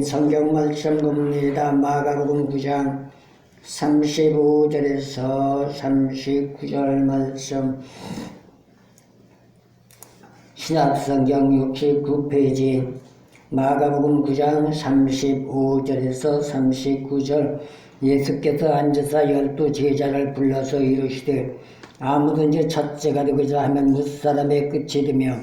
성경 말씀 봅니다. 마가복음 9장 35절에서 39절 말씀, 신약성경 69페이지 마가복음 9장 35절에서 39절. 예수께서 앉아서 12 제자를 불러서 이르시되 아무든지 첫째가 되고자 하면 무사람의 끝이 되며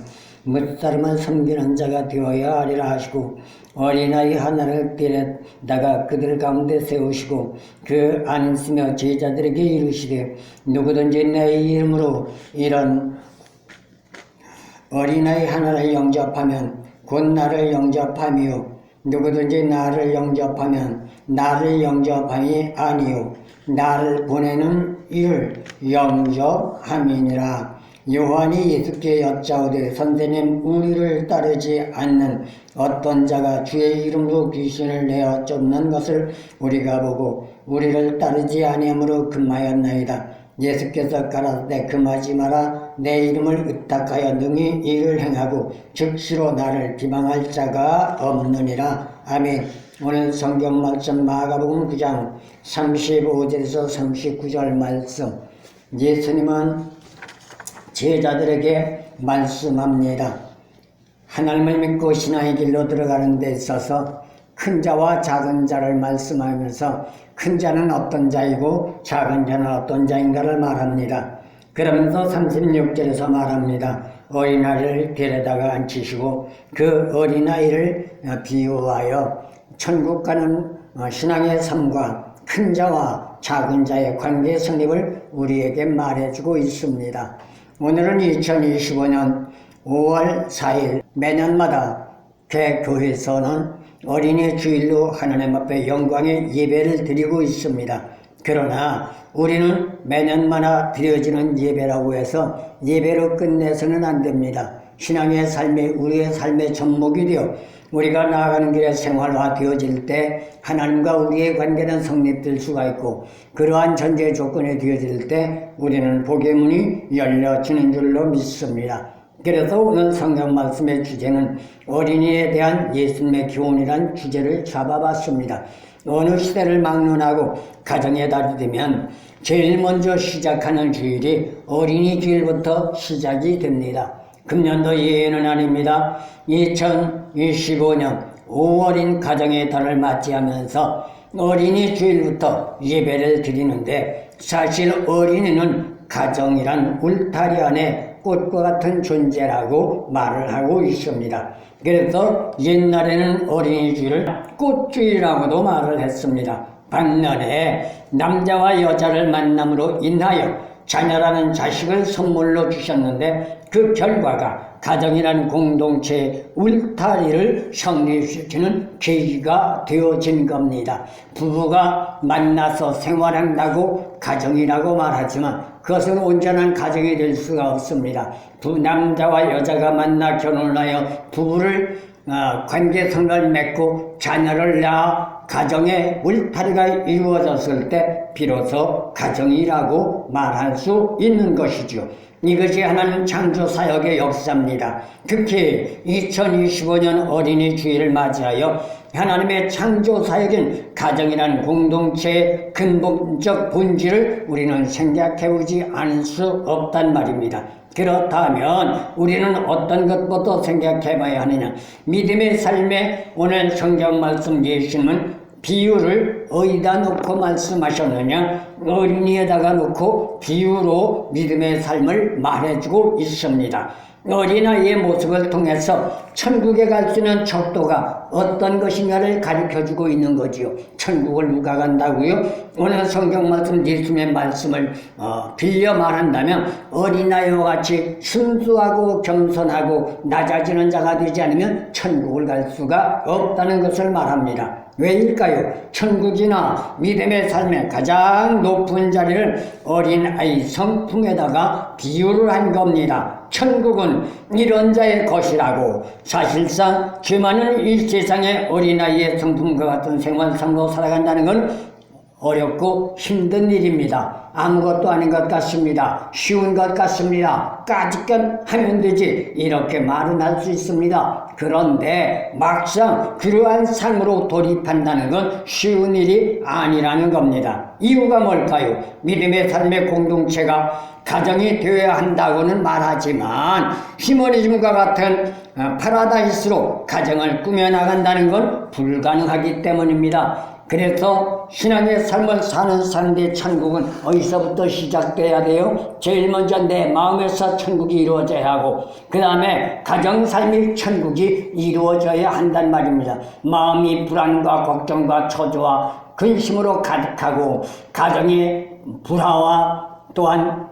무사람은 섬기는 자가 되어야 하리라 하시고, 어린아이 하나를 데려다가 그들 가운데 세우시고 그 안에 있으며 제자들에게 이르시되, 누구든지 내 이름으로 이런 어린아이 하나를 영접하면 곧 나를 영접하며, 누구든지 나를 영접하면 나를 영접함이 아니요 나를 보내는 이를 영접함이니라. 요한이 예수께 여짜오되, 선생님, 우리를 따르지 않는 어떤 자가 주의 이름으로 귀신을 내어 쫓는 것을 우리가 보고 우리를 따르지 아니함으로 금하였나이다. 예수께서 가라사대, 금하지 마라. 내 이름을 의탁하여 능히 이를 행하고 즉시로 나를 비방할 자가 없느니라. 아멘. 오늘 성경 말씀 마가복음 9장 35절에서 39절 말씀. 예수님은 제자들에게 말씀합니다. 하나님을 믿고 신앙의 길로 들어가는 데 있어서 큰 자와 작은 자를 말씀하면서 큰 자는 어떤 자이고 작은 자는 어떤 자인가를 말합니다. 그러면서 36절에서 말합니다. 어린아이를 데려다가 앉히시고 그 어린아이를 비유하여 천국 가는 신앙의 삶과 큰 자와 작은 자의 관계 성립을 우리에게 말해주고 있습니다. 오늘은 2025년 5월 4일 매년마다 개교회에서는 어린이 주일로 하나님 앞에 영광의 예배를 드리고 있습니다. 그러나 우리는 매년마다 드려지는 예배라고 해서 예배로 끝내서는 안 됩니다. 신앙의 삶이 우리의 삶의 접목이 되어 우리가 나아가는 길에 생활화 되어질 때 하나님과 우리의 관계는 성립될 수가 있고, 그러한 전제 조건이 되어질 때 우리는 복의 문이 열려지는 줄로 믿습니다. 그래서 오늘 성경 말씀의 주제는 어린이에 대한 예수님의 교훈이란 주제를 잡아봤습니다. 어느 시대를 막론하고 가정의 달이 되면 제일 먼저 시작하는 주일이 어린이 주일부터 시작이 됩니다. 금년도 예외는 아닙니다. 2025년 5월인 가정의 달을 맞이하면서 어린이 주일부터 예배를 드리는데, 사실 어린이는 가정이란 울타리 안에 꽃과 같은 존재라고 말을 하고 있습니다. 그래서 옛날에는 어린이 주일을 꽃주일이라고도 말을 했습니다. 반면에 남자와 여자를 만남으로 인하여 자녀라는 자식을 선물로 주셨는데, 그 결과가 가정이라는 공동체의 울타리를 성립시키는 계기가 되어진 겁니다. 부부가 만나서 생활한다고 가정이라고 말하지만 그것은 온전한 가정이 될 수가 없습니다. 남자와 여자가 만나 결혼하여 부부를 관계성을 맺고 자녀를 낳아 가정의 울타리가 이루어졌을 때 비로소 가정이라고 말할 수 있는 것이죠. 이것이 하나님 창조사역의 역사입니다. 특히 2025년 어린이 주일을 맞이하여 하나님의 창조사역인 가정이라는 공동체의 근본적 본질을 우리는 생각해보지 않을 수 없단 말입니다. 그렇다면 우리는 어떤 것부터 생각해봐야 하느냐? 믿음의 삶에 오늘 성경 말씀 예수님은 비유를 어디다 놓고 말씀하셨느냐? 어린이에다가 놓고 비유로 믿음의 삶을 말해주고 있습니다. 어린아이의 모습을 통해서 천국에 갈 수 있는 척도가 어떤 것인가를 가르쳐주고 있는 거지요. 천국을 누가 간다고요? 오늘 성경 말씀 예수님의 말씀을 빌려 말한다면 어린아이와 같이 순수하고 겸손하고 낮아지는 자가 되지 않으면 천국을 갈 수가 없다는 것을 말합니다. 왜일까요? 천국이나 믿음의 삶의 가장 높은 자리를 어린아이 성품에다가 비유를 한 겁니다. 천국은 이런 자의 것이라고. 사실상 죄 많은 이 세상의 어린아이의 성품과 같은 생활 삶으로 살아간다는 건 어렵고 힘든 일입니다. 아무것도 아닌 것 같습니다. 쉬운 것 같습니다. 까짓건 하면 되지, 이렇게 말은 할 수 있습니다. 그런데 막상 그러한 삶으로 돌입한다는 건 쉬운 일이 아니라는 겁니다. 이유가 뭘까요? 믿음의 삶의 공동체가 가정이 되어야 한다고는 말하지만 휴머니즘과 같은 파라다이스로 가정을 꾸며나간다는 건 불가능하기 때문입니다. 그래서 신앙의 삶을 사는 사람들의 천국은 어디서부터 시작돼야 돼요? 제일 먼저 내 마음에서 천국이 이루어져야 하고, 그 다음에 가정삶의 천국이 이루어져야 한단 말입니다. 마음이 불안과 걱정과 초조와 근심으로 가득하고 가정이 불화와 또한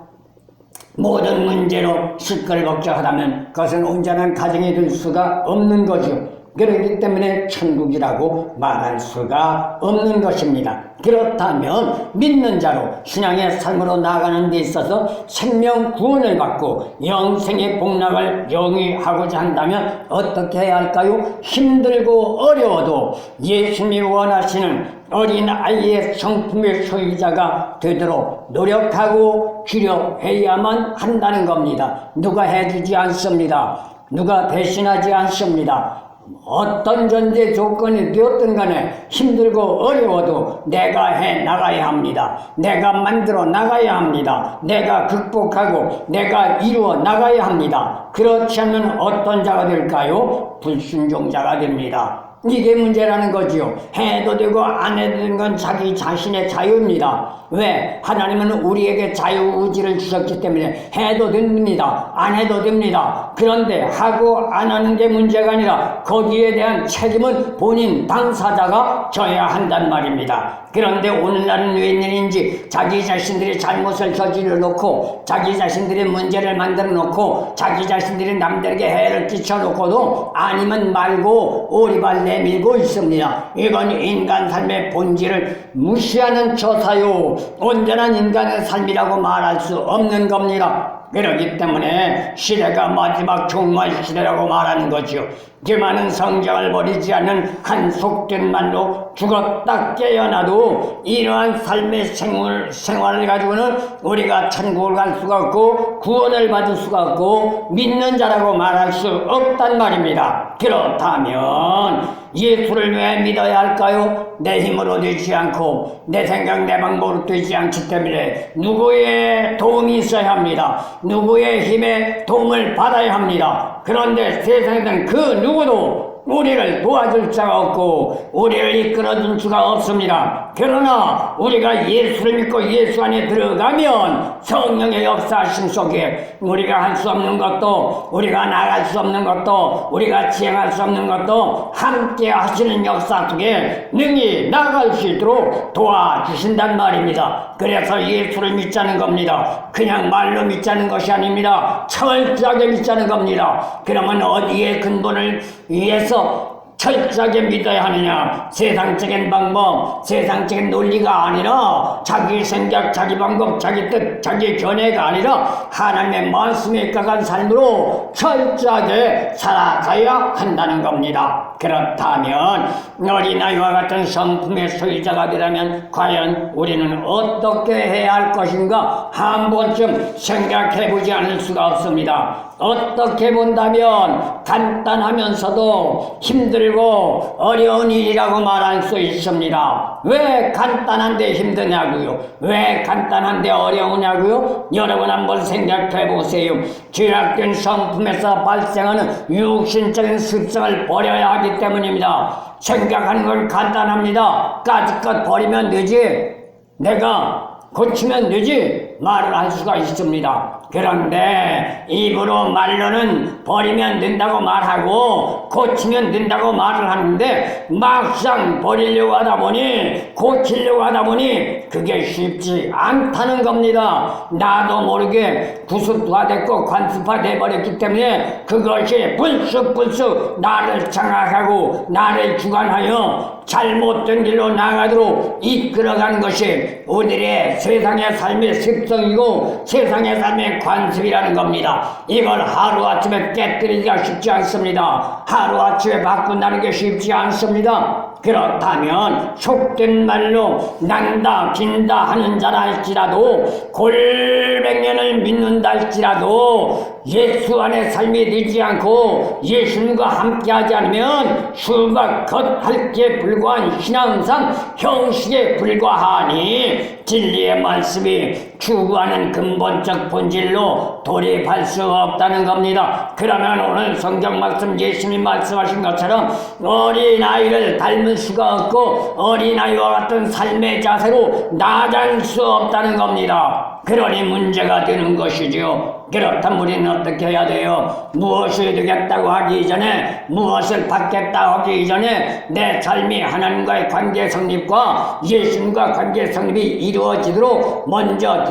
모든 문제로 시끌벅적하다면 그것은 온전한 가정이 될 수가 없는 거죠. 그렇기 때문에 천국이라고 말할 수가 없는 것입니다. 그렇다면 믿는 자로 신앙의 삶으로 나아가는 데 있어서 생명 구원을 받고 영생의 복락을 영위하고자 한다면 어떻게 해야 할까요? 힘들고 어려워도 예수님이 원하시는 어린 아이의 성품의 소유자가 되도록 노력하고 기려해야만 한다는 겁니다. 누가 해주지 않습니다. 누가 대신하지 않습니다. 어떤 전제 조건이 되었든 간에 힘들고 어려워도 내가 해 나가야 합니다. 내가 만들어 나가야 합니다. 내가 극복하고 내가 이루어 나가야 합니다. 그렇지 않으면 어떤 자가 될까요? 불순종자가 됩니다. 이게 문제라는 거지요. 해도 되고 안 해도 되는 건 자기 자신의 자유입니다. 왜? 하나님은 우리에게 자유의지를 주셨기 때문에 해도 됩니다. 안 해도 됩니다. 그런데 하고 안 하는 게 문제가 아니라 거기에 대한 책임은 본인 당사자가 져야 한단 말입니다. 그런데 오늘날은 웬일인지 자기 자신들이 잘못을 저질러 놓고 자기 자신들이 문제를 만들어 놓고 자기 자신들이 남들에게 해를 끼쳐 놓고도 아니면 말고 오리발 내밀고 있습니다. 이건 인간 삶의 본질을 무시하는 처사요, 온전한 인간의 삶이라고 말할 수 없는 겁니다. 그렇기 때문에 시대가 마지막 종말 시대라고 말하는 거죠. 그 많은 성경을 버리지 않는 한 속된 말로 죽었다 깨어나도 이러한 삶의 생활을 가지고는 우리가 천국을 갈 수가 없고 구원을 받을 수가 없고 믿는 자라고 말할 수 없단 말입니다. 그렇다면 예수를 왜 믿어야 할까요? 내 힘으로 되지 않고 내 생각 내 방법으로 되지 않기 때문에 누구의 도움이 있어야 합니다. 누구의 힘에 도움을 받아야 합니다. 그런데 세상에는 그 누구도 우리를 도와줄 자가 없고 우리를 이끌어줄 수가 없습니다. 그러나 우리가 예수를 믿고 예수 안에 들어가면 성령의 역사하심 속에 우리가 할 수 없는 것도 우리가 나갈 수 없는 것도 우리가 지행할 수 없는 것도 함께 하시는 역사 속에 능히 나갈 수 있도록 도와주신단 말입니다. 그래서 예수를 믿자는 겁니다. 그냥 말로 믿자는 것이 아닙니다. 철저하게 믿자는 겁니다. 그러면 어디에 근본을 위해서 철저하게 믿어야 하느냐? 세상적인 방법, 세상적인 논리가 아니라 자기 생각, 자기 방법, 자기 뜻, 자기 견해가 아니라 하나님의 말씀에 입각한 삶으로 철저하게 살아가야 한다는 겁니다. 그렇다면 어린아이와 같은 성품의 소유자가 되려면 과연 우리는 어떻게 해야 할 것인가 한 번쯤 생각해보지 않을 수가 없습니다. 어떻게 본다면 간단하면서도 힘들고 어려운 일이라고 말할 수 있습니다. 왜 간단한데 힘드냐고요? 왜 간단한데 어려우냐고요? 여러분 한번 생각해 보세요. 죄악된 성품에서 발생하는 육신적인 습성을 버려야 하기 때문입니다. 생각하는 건 간단합니다. 까짓것 버리면 되지, 내가 고치면 되지 말을 할 수가 있습니다. 그런데 입으로 말로는 버리면 된다고 말하고 고치면 된다고 말을 하는데 막상 버리려고 하다 보니 고치려고 하다 보니 그게 쉽지 않다는 겁니다. 나도 모르게 구습화됐고 관습화돼 버렸기 때문에 그것이 불쑥불쑥 나를 장악하고 나를 주관하여 잘못된 길로 나가도록 이끌어가는 것이 우리의 세상의 삶의 습성이고 세상의 삶의 관습이라는 겁니다. 이걸 하루아침에 깨뜨리기가 쉽지 않습니다. 하루아침에 바꾼다는 게 쉽지 않습니다. 그렇다면 속된 말로 난다 긴다 하는 자라 할지라도 골백년을 믿는다 할지라도 예수 안에 삶이 되지 않고 예수님과 함께하지 않으면 수박 겉핥기에 불과한 신앙상 형식에 불과하니 진리의 말씀이 추구하는 근본적 본질로 돌입할 수 없다는 겁니다. 그러면 오늘 성경 말씀 예수님이 말씀하신 것처럼 어린아이를 닮을 수가 없고 어린아이와 같은 삶의 자세로 나아갈 수 없다는 겁니다. 그러니 문제가 되는 것이지요. 그렇다면 우리는 어떻게 해야 돼요? 무엇을 되겠다고 하기 이전에, 무엇을 받겠다고 하기 이전에 내 삶이 하나님과의 관계 성립과 예수님과 관계 성립이 이루어지도록 먼저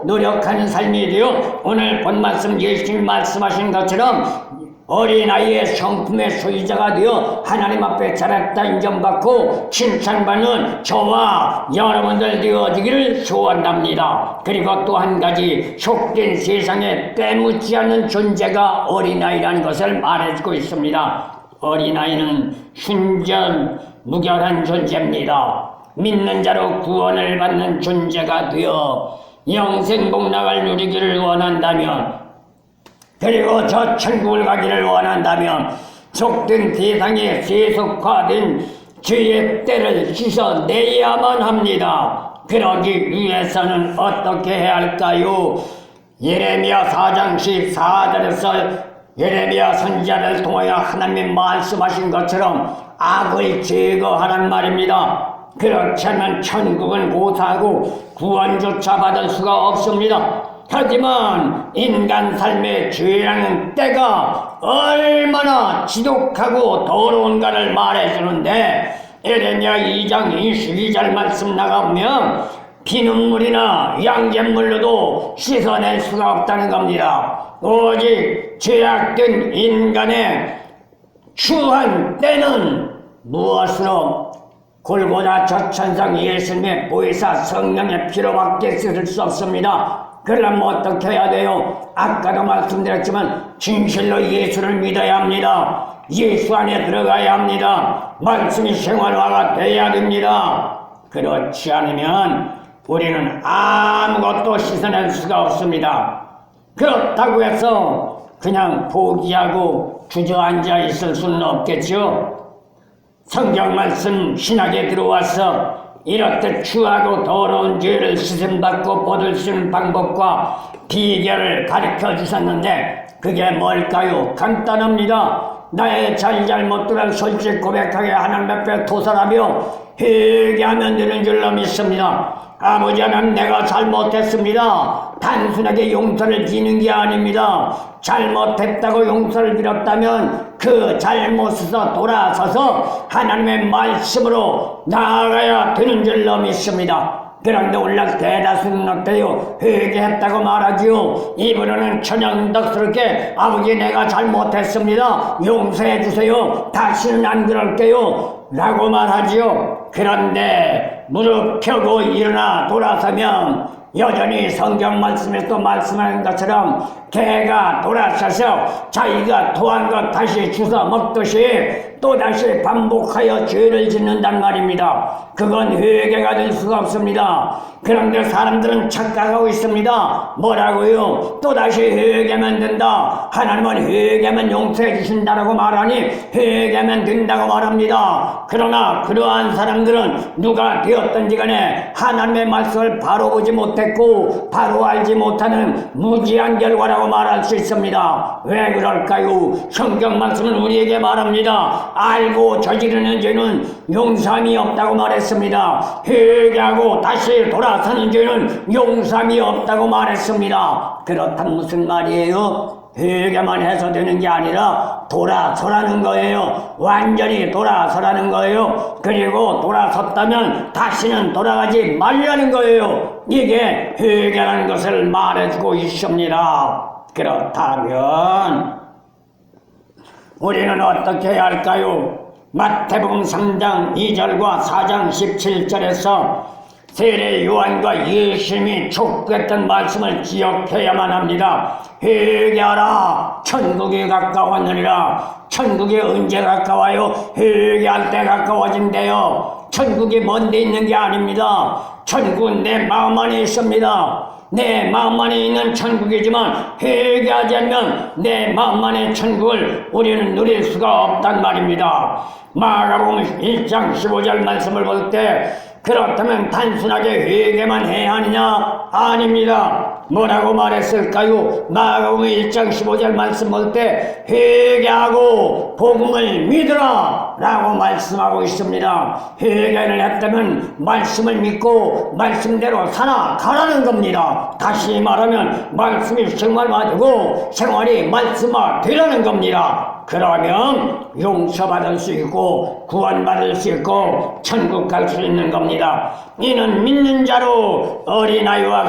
노력하는 삶이 되어 오늘 본 말씀 예수님이 말씀하신 것처럼 어린아이의 성품의 소유자가 되어 하나님 앞에 자랐다 인정받고 칭찬받는 저와 여러분들 되어지기를 소원합니다. 그리고 또 한 가지 속된 세상에 빼묻지 않는 존재가 어린아이라는 것을 말해주고 있습니다. 어린아이는 순전 무결한 존재입니다. 믿는 자로 구원을 받는 존재가 되어 영생복락을 누리기를 원한다면 그리고 저 천국을 가기를 원한다면 속된 세상에 세속화된 죄의 때를 씻어내야만 합니다. 그러기 위해서는 어떻게 해야 할까요? 예레미야 4장 14절에서 예레미야 선지자를 통하여 하나님이 말씀하신 것처럼 악을 제거하란 말입니다. 그렇지 않으면 천국은 고사하고 구원조차 받을 수가 없습니다. 하지만 인간 삶의 죄라는 때가 얼마나 지독하고 더러운가를 말해주는데 예레미야 2장 22절 말씀 나가보면 피눈물이나 양잿물로도 씻어낼 수가 없다는 겁니다. 오직 죄악된 인간의 추한 때는 무엇으로 골고다 저천상 예수님의 보혜사 성령의 피로밖에 쓸 수 없습니다. 그러면 어떻게 해야 돼요? 아까도 말씀드렸지만 진실로 예수를 믿어야 합니다. 예수 안에 들어가야 합니다. 말씀이 생활화가 돼야 됩니다. 그렇지 않으면 우리는 아무것도 씻어낼 수가 없습니다. 그렇다고 해서 그냥 포기하고 주저앉아 있을 수는 없겠죠. 성경 말씀 신학에 들어와서 이렇듯 추하고 더러운 죄를 씻음받고 벗을 수 있는 방법과 비결을 가르쳐 주셨는데 그게 뭘까요? 간단합니다. 나의 잘못들을 솔직히 고백하게 하나님 앞에 도살하며 회개하면 되는 줄로 믿습니다. 아버지 하나님, 내가 잘못했습니다. 단순하게 용서를 비는 게 아닙니다. 잘못했다고 용서를 빌었다면 그 잘못에서 돌아서서 하나님의 말씀으로 나아가야 되는 줄로 믿습니다. 그런데 오늘날 대다수는 어때요? 회개했다고 말하지요. 입으로는 천연덕스럽게 아버지 내가 잘못했습니다. 용서해 주세요. 다시는 안 그럴게요. 라고 말하지요. 그런데 무릎 펴고 일어나 돌아서면 여전히 성경 말씀에 또 말씀하는 것처럼 개가 돌아서서 자기가 토한 것 다시 주워 먹듯이 또다시 반복하여 죄를 짓는단 말입니다. 그건 회개가 될 수가 없습니다. 그런데 사람들은 착각하고 있습니다. 뭐라고요? 또다시 회개하면 된다. 하나님은 회개하면 용서해 주신다라고 말하니 회개하면 된다고 말합니다. 그러나 그러한 사람들은 누가 되었든지 간에 하나님의 말씀을 바로 보지 못했고 바로 알지 못하는 무지한 결과라고 말할 수 있습니다. 왜 그럴까요? 성경 말씀은 우리에게 말합니다. 알고 저지르는 죄는 용서함이 없다고 말했습니다. 회개하고 다시 돌아서는 죄는 용서함이 없다고 말했습니다. 그렇다면 무슨 말이에요? 회개만 해서 되는 게 아니라 돌아서라는 거예요. 완전히 돌아서라는 거예요. 그리고 돌아섰다면 다시는 돌아가지 말라는 거예요. 이게 회개라는 것을 말해주고 있습니다. 그렇다면 우리는 어떻게 해야 할까요? 마태복음 3장 2절과 4장 17절에서 세례 요한과 예수님이 촉구했던 말씀을 기억해야만 합니다. 회개하라, 천국이 가까웠느니라. 천국이 언제 가까워요? 회개할 때 가까워진대요. 천국이 먼 데 있는 게 아닙니다. 천국은 내 마음 안에 있습니다. 내 마음 안에 있는 천국이지만 회개하지 않으면 내 마음 안의 천국을 우리는 누릴 수가 없단 말입니다. 마가복음 1장 15절 말씀을 볼 때 그렇다면 단순하게 회개만 해야 하느냐? 아닙니다. 뭐라고 말했을까요? 마가복음 1장 15절 말씀 볼 때 회개하고 복음을 믿으라 라고 말씀하고 있습니다. 회개를 했다면 말씀을 믿고 말씀대로 살아가라는 겁니다. 다시 말하면 말씀이 생활화되고 생활이 말씀화되라는 겁니다. 그러면 용서받을 수 있고 구원받을 수 있고 천국 갈 수 있는 겁니다. 이는 믿는 자로 어린아이와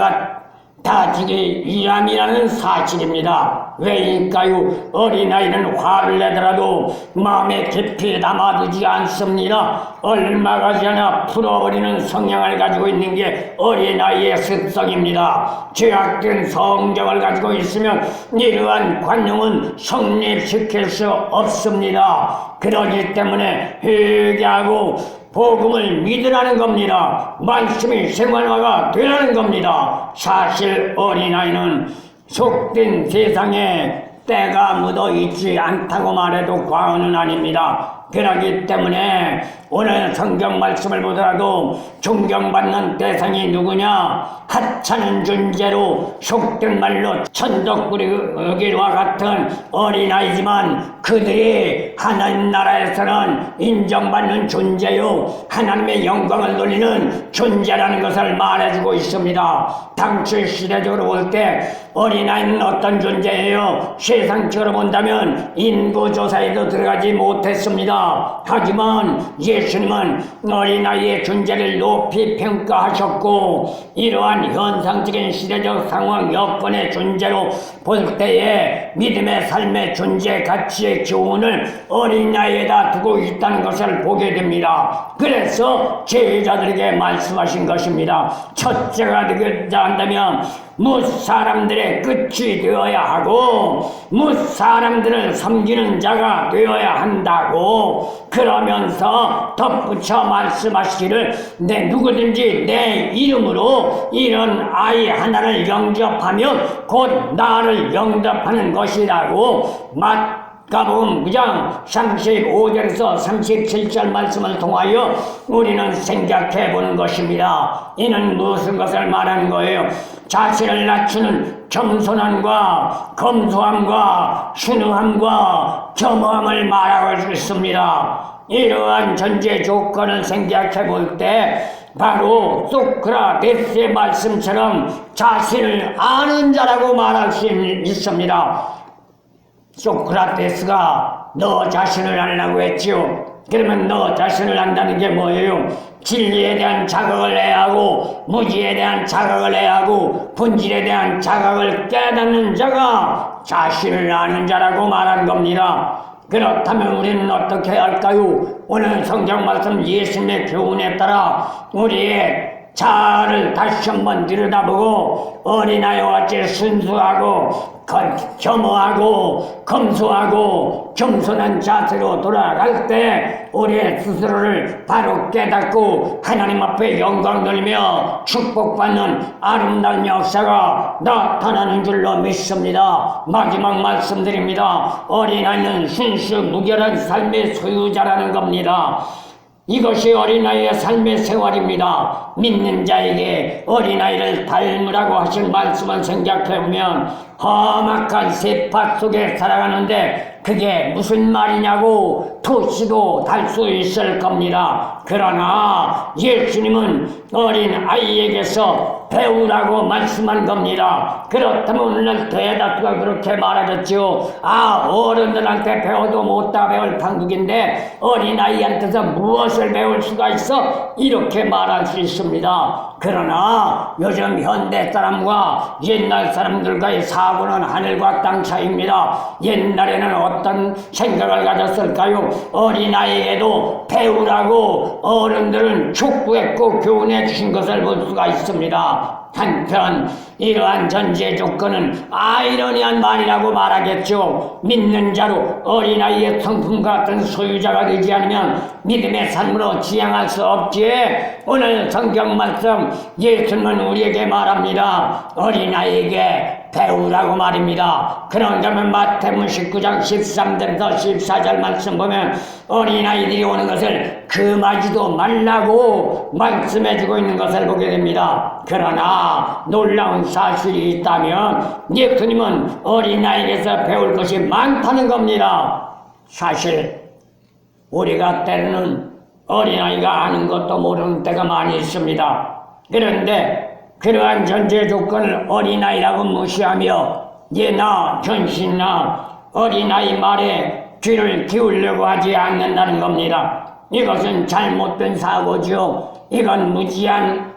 같아지기 위함이라는 사실입니다. 왜일까요? 어린아이는 화를 내더라도 마음에 깊이 담아두지 않습니다. 얼마가 지나 풀어버리는 성향을 가지고 있는 게 어린아이의 습성입니다. 죄악된 성정을 가지고 있으면 이러한 관용은 성립시킬 수 없습니다. 그러기 때문에 회개하고 복음을 믿으라는 겁니다. 말씀이 생활화가 되라는 겁니다. 사실 어린아이는 속된 세상에 때가 묻어 있지 않다고 말해도 과언은 아닙니다. 그러기 때문에 오늘 성경 말씀을 보더라도 존경받는 대상이 누구냐? 하찮은 존재로 속된 말로 천덕꾸러기와 같은 어린아이지만 그들이 하나님 나라에서는 인정받는 존재요 하나님의 영광을 돌리는 존재라는 것을 말해주고 있습니다. 당시 시대적으로 볼 때 어린아이는 어떤 존재예요? 세상적으로 본다면 인구조사에도 들어가지 못했습니다. 하지만 예수님은 어린아이의 존재를 높이 평가하셨고 이러한 현상적인 시대적 상황 여건의 존재로 볼 때에 믿음의 삶의 존재 가치의 교훈을 어린아이에다 두고 있다는 것을 보게 됩니다. 그래서 제자들에게 말씀하신 것입니다. 첫째가 되고자 한다면 무사람들의 끝이 되어야 하고 무사람들을 섬기는 자가 되어야 한다고 그러면서 덧붙여 말씀하시기를 내 누구든지 내 이름으로 이런 아이 하나를 영접하면 곧 나를 영접하는 것이라고 마가복음 9장 35절에서 37절 말씀을 통하여 우리는 생각해 보는 것입니다. 이는 무슨 것을 말하는 거예요? 자신을 낮추는 겸손함과 검소함과 순응함과 겸허함을 말하고 있습니다. 이러한 전제 조건을 생각해 볼 때 바로 소크라테스의 말씀처럼 자신을 아는 자라고 말할 수 있습니다. 소크라테스가 너 자신을 알라고 했지요. 그러면 너 자신을 안다는 게 뭐예요? 진리에 대한 자각을 해야 하고 무지에 대한 자각을 해야 하고 본질에 대한 자각을 깨닫는 자가 자신을 아는 자라고 말한 겁니다. 그렇다면 우리는 어떻게 해야 할까요? 오늘 성경 말씀 예수님의 교훈에 따라 우리의 자아를 다시 한번 들여다보고 어린아이와 같이 순수하고 겸허하고 검소하고 겸손한 자세로 돌아갈 때 우리의 스스로를 바로 깨닫고 하나님 앞에 영광 돌리며 축복받는 아름다운 역사가 나타나는 줄로 믿습니다. 마지막 말씀드립니다. 어린아이는 순수 무결한 삶의 소유자라는 겁니다. 이것이 어린아이의 삶의 생활입니다. 믿는 자에게 어린아이를 닮으라고 하신 말씀을 생각해보면 험악한 세파 속에 살아가는데 그게 무슨 말이냐고 토시도 달 수 있을 겁니다. 그러나 예수님은 어린아이에게서 배우라고 말씀한 겁니다. 그렇다면 오늘날 대다수가 그렇게 말하겠죠. 어른들한테 배워도 못다 배울 판국인데 어린아이한테서 무엇을 배울 수가 있어? 이렇게 말할 수 있습니다. 그러나 요즘 현대 사람과 옛날 사람들과의 사고는 하늘과 땅 차이입니다. 옛날에는 어떤 생각을 가졌을까요? 어린아이에게도 배우라고 어른들은 촉구했고 교훈해 주신 것을 볼 수가 있습니다. 한편 이러한 전제 조건은 아이러니한 말이라고 말하겠죠. 믿는 자로 어린아이의 성품 같은 소유자가 되지 않으면 믿음의 삶으로 지향할 수 없기에 오늘 성경 말씀 예수님은 우리에게 말합니다. 어린아이에게 배우라고 말입니다. 그런다면 마태복음 19장 13절에서 14절 말씀 보면 어린아이들이 오는 것을 금하지도 말라고 말씀해주고 있는 것을 보게 됩니다. 그러나 놀라운 사실이 있다면 예수님은 어린아이에게서 배울 것이 많다는 겁니다. 사실 우리가 때로는 어린아이가 아는 것도 모르는 때가 많이 있습니다. 그런데 그러한 전제 조건을 어린아이라고 무시하며 예나 현신나 어린아이 말에 귀를 기울려고 하지 않는다는 겁니다. 이것은 잘못된 사고죠. 이건 무지한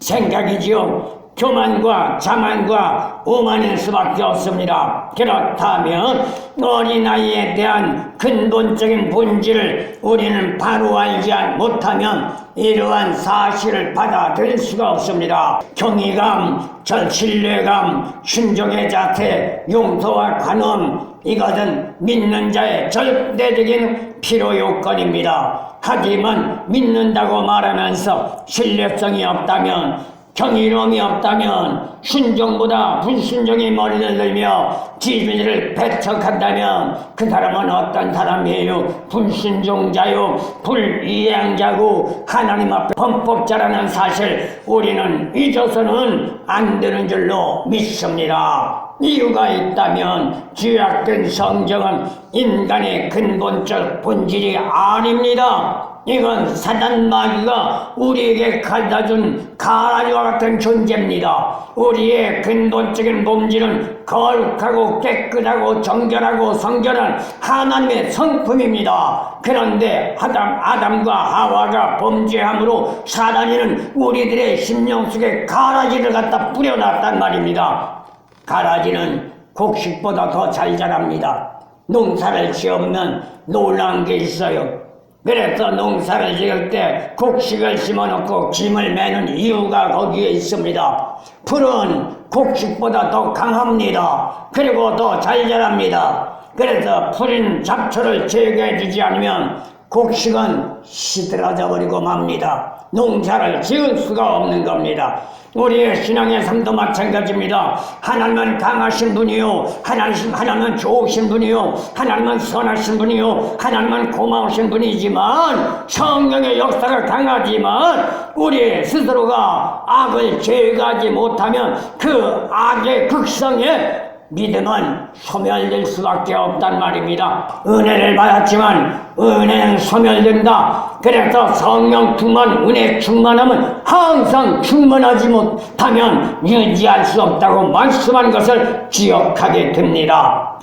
생각이죠. 교만과 자만과 오만일 수밖에 없습니다. 그렇다면 어린아이에 대한 근본적인 본질을 우리는 바로 알지 못하면 이러한 사실을 받아들일 수가 없습니다. 경외감, 신뢰감, 순종의 자세, 용서와 관음, 이것은 믿는 자의 절대적인 필요 요건입니다. 하지만 믿는다고 말하면서 신뢰성이 없다면, 경이로움이 없다면, 순종보다 불순종이 머리를 들며 지지를 배척한다면 그 사람은 어떤 사람이에요? 불순종자요, 불이행자고 하나님 앞에 범법자라는 사실 우리는 잊어서는 안 되는 줄로 믿습니다. 이유가 있다면 죄악된 성경은 인간의 근본적 본질이 아닙니다. 이건 사단 마귀가 우리에게 가져준 가라지와 같은 존재입니다. 우리의 근본적인 본질은 거룩하고 깨끗하고 정결하고 성결한 하나님의 성품입니다. 그런데 아담과 하와가 범죄함으로 사단이는 우리들의 심령 속에 가라지를 갖다 뿌려놨단 말입니다. 가라지는 곡식보다 더 잘 자랍니다. 농사를 지으면 놀라운 게 있어요. 그래서 농사를 지을 때 곡식을 심어놓고 김을 매는 이유가 거기에 있습니다. 풀은 곡식보다 더 강합니다. 그리고 더 잘 자랍니다. 그래서 풀인 잡초를 제거해주지 않으면 곡식은 시들어져 버리고 맙니다. 농사를 지을 수가 없는 겁니다. 우리의 신앙의 삶도 마찬가지입니다. 하나님은 강하신 분이요, 하나님은 좋으신 분이요, 하나님은 선하신 분이요, 하나님은 고마우신 분이지만 성령의 역사가 강하지만 우리 스스로가 악을 제거하지 못하면 그 악의 극성에 믿음은 소멸될 수밖에 없단 말입니다. 은혜를 받았지만 은혜는 소멸된다. 그래서 성령 충만, 은혜 충만함은 항상 충만하지 못하면 유지할 수 없다고 말씀한 것을 기억하게 됩니다.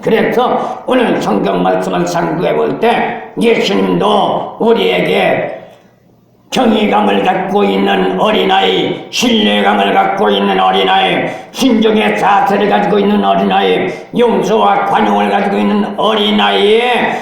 그래서 오늘 성경 말씀을 상고해 볼 때 예수님도 우리에게 경외감을 갖고 있는 어린아이, 신뢰감을 갖고 있는 어린아이, 순종의 자세를 가지고 있는 어린아이, 용서와 관용을 가지고 있는 어린아이의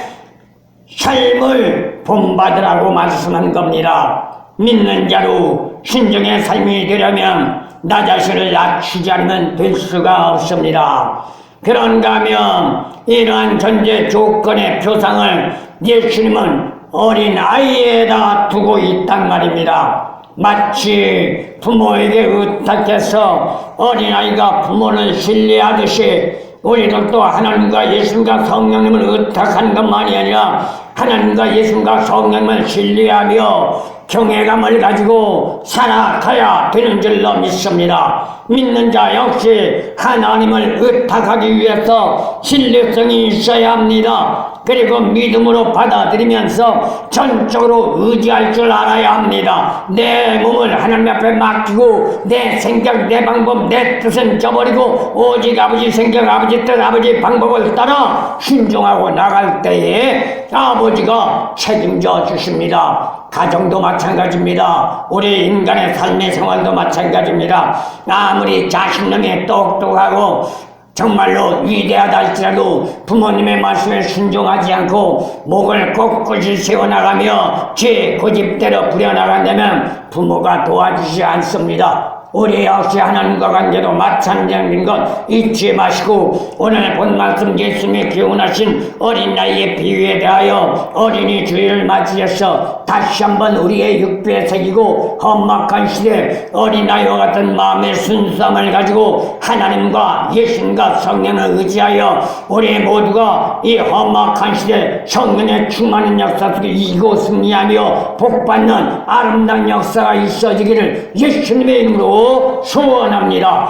삶을 본받으라고 말씀한 겁니다. 믿는 자로 순종의 삶이 되려면 나 자신을 낮추지 않으면 될 수가 없습니다. 그런가 하면 이러한 전제 조건의 표상을 예수님은 어린아이에다 두고 있단 말입니다. 마치 부모에게 의탁해서 어린아이가 부모를 신뢰하듯이 우리들도 하나님과 예수님과 성령님을 의탁하는 것만이 아니라 하나님과 예수님과 성령님을 신뢰하며 경외감을 가지고 살아가야 되는 줄로 믿습니다. 믿는 자 역시 하나님을 의탁하기 위해서 신뢰성이 있어야 합니다. 그리고 믿음으로 받아들이면서 전적으로 의지할 줄 알아야 합니다. 내 몸을 하나님 앞에 맡기고 내 생각, 내 방법, 내 뜻은 저버리고 오직 아버지 생각, 아버지 뜻, 아버지 방법을 따라 순종하고 나갈 때에 아버지가 책임져 주십니다. 가정도 마찬가지입니다. 우리 인간의 삶의 생활도 마찬가지입니다. 아무리 자신감이 똑똑하고 정말로 위대하다 할지라도 부모님의 말씀에 순종하지 않고 목을 꼿꼿이 세워나가며 제 고집대로 부려나간다면 부모가 도와주지 않습니다. 우리 역시 하나님과 관계도 마찬가지인 것 잊지 마시고 오늘 본 말씀 예수님이 기원하신 어린 나이의 비유에 대하여 어린이 주일을 맞이해서 다시 한번 우리의 육배에 새기고 험악한 시대 어린아이와 같은 마음의 순수함을 가지고 하나님과 예수님과 성령을 의지하여 우리 모두가 이 험악한 시대 성령의 충만한 역사 속에 이기고 승리하며 복받는 아름다운 역사가 있어지기를 예수님의 이름으로 소원합니다.